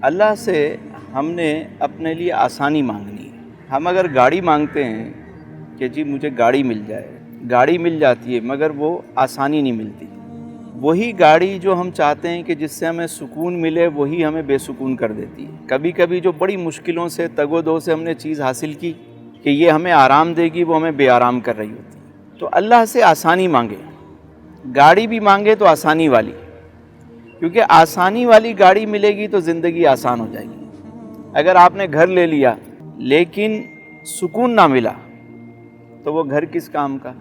اللہ سے ہم نے اپنے لیے آسانی مانگنی ہے۔ ہم اگر گاڑی مانگتے ہیں کہ جی مجھے گاڑی مل جائے، گاڑی مل جاتی ہے مگر وہ آسانی نہیں ملتی۔ وہی گاڑی جو ہم چاہتے ہیں کہ جس سے ہمیں سکون ملے، وہی ہمیں بے سکون کر دیتی ہے۔ کبھی کبھی جو بڑی مشکلوں سے تگ و دو سے ہم نے چیز حاصل کی کہ یہ ہمیں آرام دے گی، وہ ہمیں بے آرام کر رہی ہوتی ہے۔ تو اللہ سے آسانی مانگے، گاڑی بھی مانگے تو آسانی والی، کیونکہ آسانی والی گاڑی ملے گی تو زندگی آسان ہو جائے گی۔ اگر آپ نے گھر لے لیا لیکن سکون نہ ملا تو وہ گھر کس کام کا؟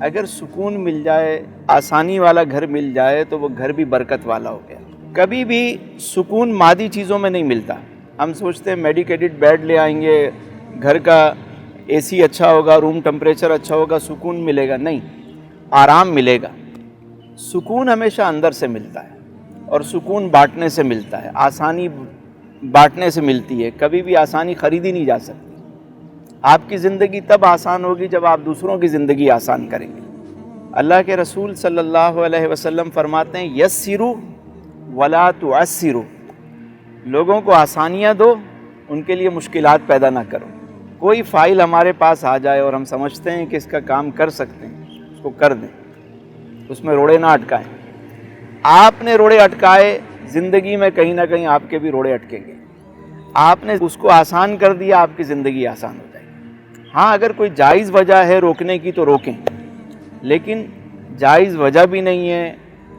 اگر سکون مل جائے، آسانی والا گھر مل جائے تو وہ گھر بھی برکت والا ہو گیا۔ کبھی بھی سکون مادی چیزوں میں نہیں ملتا۔ ہم سوچتے ہیں میڈیکیٹڈ بیڈ لے آئیں گے، گھر کا اے سی اچھا ہوگا، روم ٹمپریچر اچھا ہوگا، سکون ملے گا۔ نہیں، آرام ملے گا۔ سکون ہمیشہ اندر سے ملتا ہے، اور سکون بانٹنے سے ملتا ہے، آسانی بانٹنے سے ملتی ہے۔ کبھی بھی آسانی خریدی نہیں جا سکتی۔ آپ کی زندگی تب آسان ہوگی جب آپ دوسروں کی زندگی آسان کریں گے۔ اللہ کے رسول صلی اللہ علیہ وسلم فرماتے ہیں یسروا ولا تعسروا، لوگوں کو آسانیاں دو، ان کے لیے مشکلات پیدا نہ کرو۔ کوئی فائل ہمارے پاس آ جائے اور ہم سمجھتے ہیں کہ اس کا کام کر سکتے ہیں، اس کو کر دیں، اس میں روڑے نہ اٹکائیں۔ آپ نے روڑے اٹکائے، زندگی میں کہیں نہ کہیں آپ کے بھی روڑے اٹکیں گے۔ آپ نے اس کو آسان کر دیا، آپ کی زندگی آسان ہو جائے گی۔ ہاں، اگر کوئی جائز وجہ ہے روکنے کی تو روکیں، لیکن جائز وجہ بھی نہیں ہے،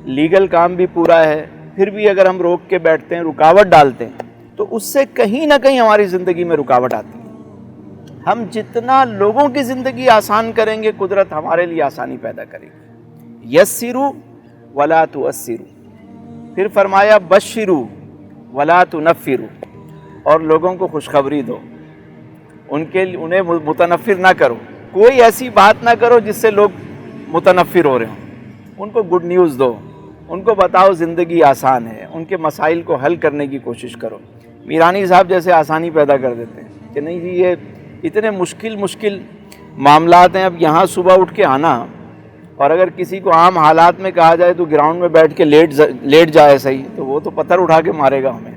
لیگل کام بھی پورا ہے، پھر بھی اگر ہم روک کے بیٹھتے ہیں، رکاوٹ ڈالتے ہیں، تو اس سے کہیں نہ کہیں ہماری زندگی میں رکاوٹ آتی ہے۔ ہم جتنا لوگوں کی زندگی آسان کریں گے، قدرت ہمارے لیے آسانی پیدا کرے گی۔ یسروا ولا تعسروا، پھر فرمایا بشروا ولا تنفروا، اور لوگوں کو خوشخبری دو، انہیں متنفر نہ کرو۔ کوئی ایسی بات نہ کرو جس سے لوگ متنفر ہو رہے ہوں، ان کو گڈ نیوز دو، ان کو بتاؤ زندگی آسان ہے، ان کے مسائل کو حل کرنے کی کوشش کرو۔ میرانی صاحب جیسے آسانی پیدا کر دیتے ہیں کہ نہیں جی یہ اتنے مشکل معاملات ہیں، اب یہاں صبح اٹھ کے آنا، اور اگر کسی کو عام حالات میں کہا جائے تو گراؤنڈ میں بیٹھ کے لیٹ جائے صحیح، تو وہ تو پتھر اٹھا کے مارے گا ہمیں۔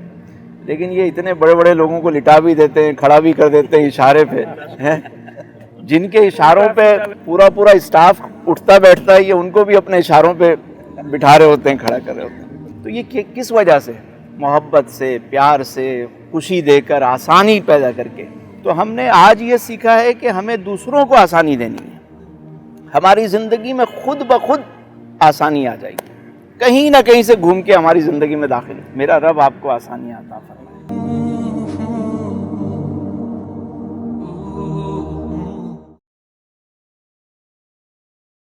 لیکن یہ اتنے بڑے بڑے لوگوں کو لٹا بھی دیتے ہیں، کھڑا بھی کر دیتے ہیں اشارے پہ، جن کے اشاروں پہ پورا اسٹاف اٹھتا بیٹھتا ہے، یہ ان کو بھی اپنے اشاروں پہ بٹھا رہے ہوتے ہیں، کھڑا کر رہے ہوتے ہیں۔ تو یہ کس وجہ سے؟ محبت سے، پیار سے، خوشی دے کر، آسانی پیدا کر کے۔ تو ہم نے آج یہ سیکھا ہے کہ ہمیں دوسروں کو آسانی دینی ہے، ہماری زندگی میں خود بخود آسانی آ جائے گی، کہیں نہ کہیں سے گھوم کے ہماری زندگی میں داخل۔ میرا رب آپ کو آسانی عطا فرمائے۔